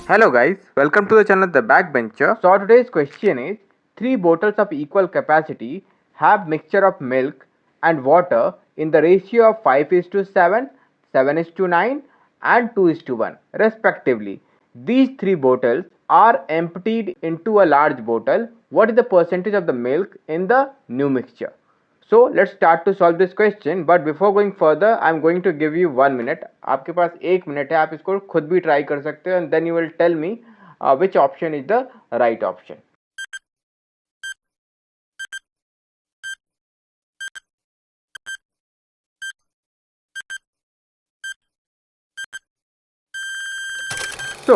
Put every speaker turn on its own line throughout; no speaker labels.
Hello guys, welcome to the channel The Backbencher. So today's question is, three bottles of equal capacity have mixture of milk and water in the ratio of 5:7, 7:9 and 2:1 respectively. These three bottles are emptied into a large bottle. What is the percentage of the milk in the new mixture? So let's start to solve this question, but before going further I'm going to give you 1 minute. आपके पास 1 minute है, आप इसको खुद भी try कर सकते हो, and then you will tell me which option is the right option. So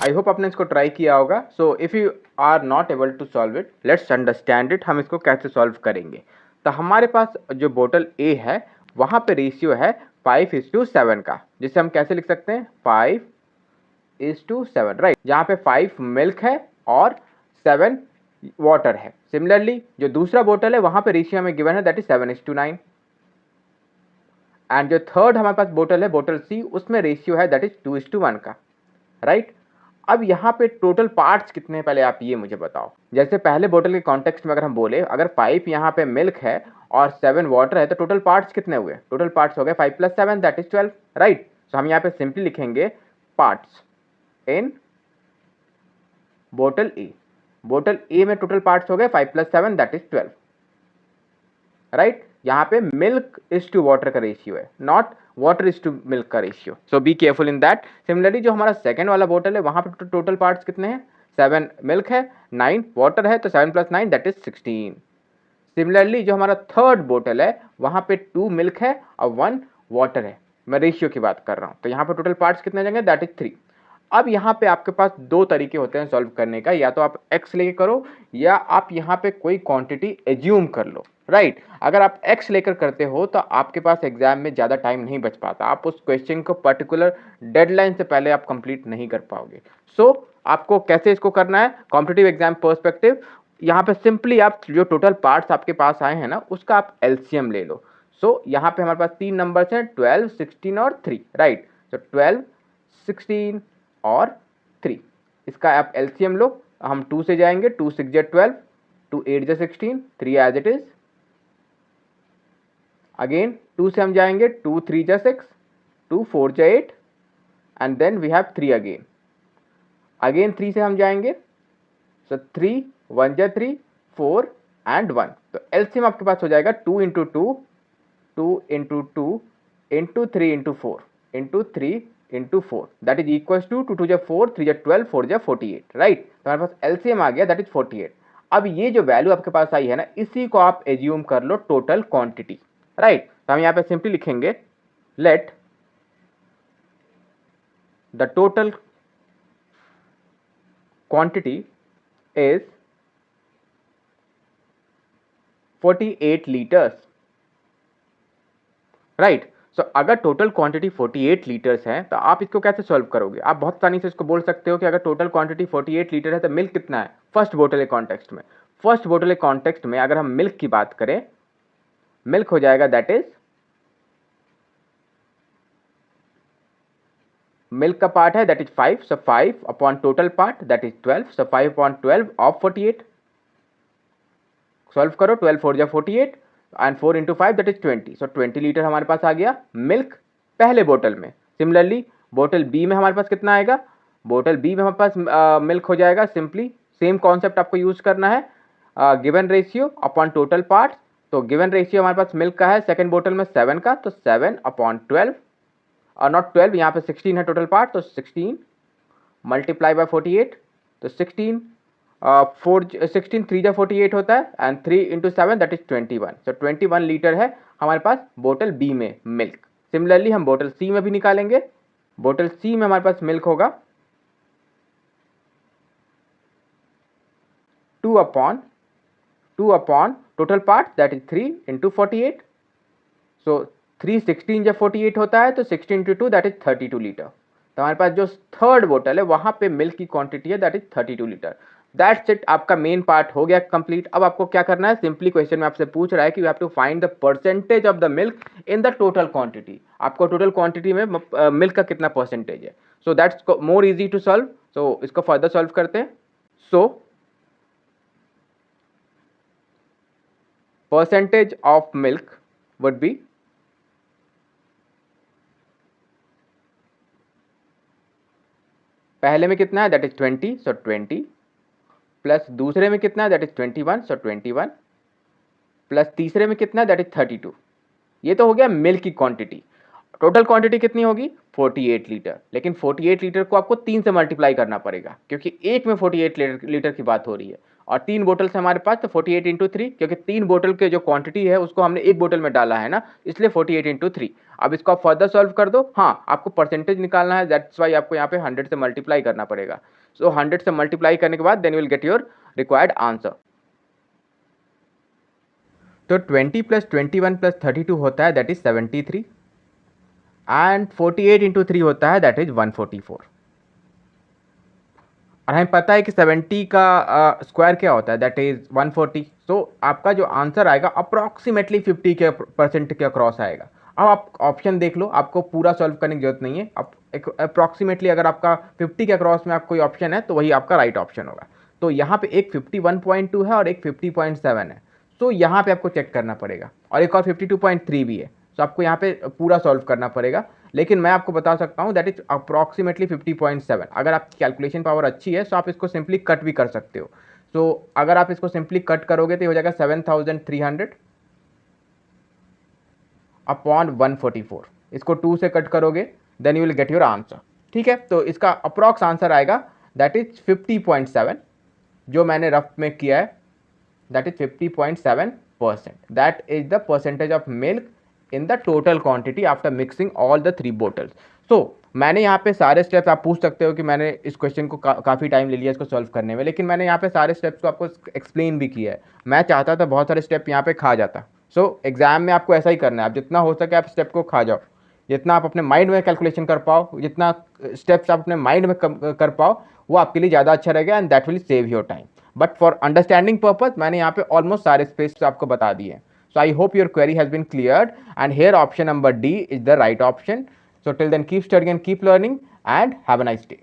I hope आपने इसको ट्राई किया होगा. So if you are not able to solve it, let's understand it. हम इसको कैसे सॉल्व करेंगे. तो हमारे पास जो बोतल A है वहाँ पे रेशियो है 5:7 का, जिसे हम कैसे लिख सकते हैं 5:7, राइट. जहाँ पे 5 मिल्क है और 7 वाटर है. सिमिलरली जो दूसरा बोतल है वहाँ पे रेशियो हमें गिवन है दैट इज 7:9. एंड जो थर्ड हमारे पास बोतल है बोतल C, उसमें रेशियो है दैट इज 2:1 का, राइट. अब यहाँ पे टोटल पार्ट्स कितने हैं पहले आप ये मुझे बताओ. जैसे पहले बोतल के कॉन्टेक्स्ट में अगर हम बोले, अगर 5 यहाँ पे मिल्क है और 7 वाटर है तो टोटल पार्ट्स कितने हुए. टोटल पार्ट्स हो गए 5 + 7 दैट इज 12, राइट. तो हम यहाँ पे सिंपली लिखेंगे पार्ट्स इन बोतल ए. बोतल ए में टोटल पार्ट्स हो गए 5 + 7 दैट इज 12, राइट. यहाँ पे मिल्क इज टू वाटर का रेशियो है, not water is to milk का ratio. So be careful in that. Similarly जो हमारा सेकंड वाला बोतल है वहाँ पे टोटल पार्ट्स कितने हैं, 7 मिल्क है, 9 वाटर है, तो 7 + 9 दैट इज 16. सिमिलरली जो हमारा थर्ड बोतल है वहाँ पे 2 मिल्क है और 1 वाटर है. मैं रेशियो की बात कर रहा हूँ. तो यहाँ पे टोटल पार्ट्स कितने जाएंगे दैट इज 3. अब यहाँ पे आपके पास दो तरीके होते हैं सॉल्व करने का, या तो आप x लेके करो या आप यहाँ पे कोई क्वांटिटी एज्यूम कर लो, राइट. अगर आप x लेकर करते हो तो आपके पास एग्जाम में ज़्यादा टाइम नहीं बच पाता, आप उस क्वेश्चन को पर्टिकुलर डेडलाइन से पहले आप कंप्लीट नहीं कर पाओगे. सो आपको कैसे इसको करना है कॉम्पिटिटिव एग्जाम पर्सपेक्टिव. यहाँ पे सिंपली आप जो टोटल पार्ट्स आपके पास आए हैं ना उसका आप एलसीएम ले लो. सो यहाँ पे हमारे पास 3 नंबर्स हैं 12, 16 और 3, राइट. सो 12, 16 और 3, इसका आप एलसीएम लो. हम 2 से जाएंगे, 2 6 × 12, 2 8 × 16, 3 एज इट इज. अगेन 2 से हम जाएंगे, 2 3 × 6, 2 4 × 8 and then we have 3 again. Again 3 से हम जाएंगे, सो 3 1 × 3, 4 एंड 1. तो एलसीएम आपके पास हो जाएगा 2 × 2, 2 × 2 × 3 × 4 × 3 × 4 that is equal to 2 2 × 4, 3 × 12, 4 × 48, right. तो हमारे पास एलसीएम आ गया दैट इज 48. अब ये जो वैल्यू आपके पास आई है ना, इसी को आप एज्यूम कर लो टोटल क्वांटिटी, राइट. तो हम यहाँ पे सिंपली लिखेंगे let the total quantity is 48 litres, right. So अगर टोटल क्वांटिटी 48 लीटर्स है तो आप इसको कैसे सॉल्व करोगे. आप बहुत आसानी से इसको बोल सकते हो कि अगर टोटल क्वांटिटी 48 लीटर है तो मिल्क कितना है फर्स्ट बोतल के कॉन्टेक्स्ट में. फर्स्ट बोतल के कॉन्टेक्स्ट में अगर हम मिल्क की बात करें, मिल्क हो जाएगा दैट इज, मिल्क का पार्ट है that is 5, so 5 upon total part that is 12, so 5 upon 12 of 48. Solve करो, 12 4 × 48 and 4 × 5 that is 20. So 20 litre हमारे पास आ गया मिल्क पहले बोतल में. सिमिलरली बोतल बी में हमारे पास कितना आएगा, बोतल बी में हमारे पास मिल्क हो जाएगा, सिंपली सेम कॉन्सेप्ट आपको यूज करना है, given ratio upon total part. तो गिवन रेशियो हमारे पास मिल्क का है सेकंड बोतल में 7 का, तो 7 अपॉन 12 और नॉट 12, यहाँ पे 16 है टोटल पार्ट, तो 16 मल्टीप्लाई बाय 48, तो 16 16 3 × 48 होता है and 3 × 7 that is 21. So 21 litre है हमारे पास बोतल बी में मिल्क. सिमिलरली हम बोतल सी में भी निकालेंगे. बोतल सी में हमारे पास मिल्क होगा 2 upon total part that is 3 × 48. सो 3 16 जब 48 होता है तो 16 × 2 दैट इज 32 लीटर. तो हमारे पास जो थर्ड बोतल है वहाँ पे मिल्क की क्वांटिटी है that is 32 litre. That's it, आपका मेन पार्ट हो गया कंप्लीट. अब आपको क्या करना है, सिंपली क्वेश्चन में आपसे पूछ रहा है कि you have to find the percentage of the milk in the total quantity. आपको टोटल क्वांटिटी में मिल्क का कितना परसेंटेज है. So that's more easy to solve. So इसको फर्दर सॉल्व करते हैं. So percentage of milk would be पहले में कितना है, दैट इज 20, सो 20 प्लस दूसरे में कितना है, दैट इज 21, सो 21 प्लस तीसरे में कितना है, दैट इज 32. ये तो हो गया मिल्क की क्वांटिटी. टोटल क्वांटिटी कितनी होगी, 48 लीटर. लेकिन 48 लीटर को आपको 3 से मल्टीप्लाई करना पड़ेगा क्योंकि एक में 48 लीटर की बात हो रही है और 3 बोतल से हमारे पास, तो 48 इंटू 3, क्योंकि 3 बोतल के जो क्वांटिटी है उसको हमने एक बोतल में डाला है ना, इसलिए 48 इंटू 3. अब इसको आप फर्दर सॉल्व कर दो. हाँ, आपको परसेंटेज निकालना है, दैट्स वाई आपको यहाँ पे 100 से मल्टीप्लाई करना पड़ेगा. सो 100 से मल्टीप्लाई करने के बाद then you will get your required answer. तो 20 प्लस 21 प्लस 32 होता है, दैट इज 73 एंड 48 इंटू 3 होता है, दैट इज 144. और हमें पता है कि 70 का स्क्वायर क्या होता है, दैट इज 140. सो आपका जो आंसर आएगा अप्रॉक्सीमेटली 50 के % के अक्रॉस आएगा. अब आप ऑप्शन देख लो, आपको पूरा सॉल्व करने की जरूरत नहीं है. अब अप्रॉक्सीमेटली अगर आपका 50 के अक्रॉस में आप कोई ऑप्शन है तो वही आपका राइट ऑप्शन होगा. तो यहाँ पे एक 51.2 है और एक 50.7 है. तो यहाँ पे आपको चेक करना पड़ेगा. और एक और 52.3 भी है. तो आपको यहाँ पे पूरा सॉल्व करना पड़ेगा. लेकिन मैं आपको बता सकता हूँ दैट इज अप्रॉक्सीमेटली 50.7. अगर आपकी कैलकुलेशन पावर अच्छी है तो आप इसको सिंपली कट भी कर सकते हो. सो अगर आप इसको सिंपली कट करोगे तो हो जाएगा 7300 अपॉन 144. इसको 2 से कट करोगे then you will get your answer. ठीक है, तो इसका अप्रॉक्स आंसर आएगा दैट इज 50.7. जो मैंने रफ में किया है that is 50.7%. That is the percentage of milk in the total quantity after mixing all the 3 bottles. So मैंने यहाँ पे सारे स्टेप्स, आप पूछ सकते हो कि मैंने इस क्वेश्चन को काफ़ी टाइम ले लिया इसको सॉल्व करने में, लेकिन मैंने यहाँ पे सारे स्टेप्स को आपको एक्सप्लेन भी किया है. मैं चाहता था बहुत सारे स्टेप यहाँ पे खा जाता. सो एग्जाम में आपको ऐसा ही करना है. आप जितना हो सके आप स्टेप को खा जाओ. जितना आप अपने माइंड में कैलकुलेशन कर पाओ, जितना स्टेप्स आप अपने माइंड में कर पाओ, वो आपके लिए ज़्यादा अच्छा रहेगा and that will save your time. But for understanding purpose मैंने यहाँ पे ऑलमोस्ट सारे स्पेस आपको बता दिए हैं. So I hope your query has been cleared, and here option number D is the right option. So till then keep studying and keep learning and have a nice day.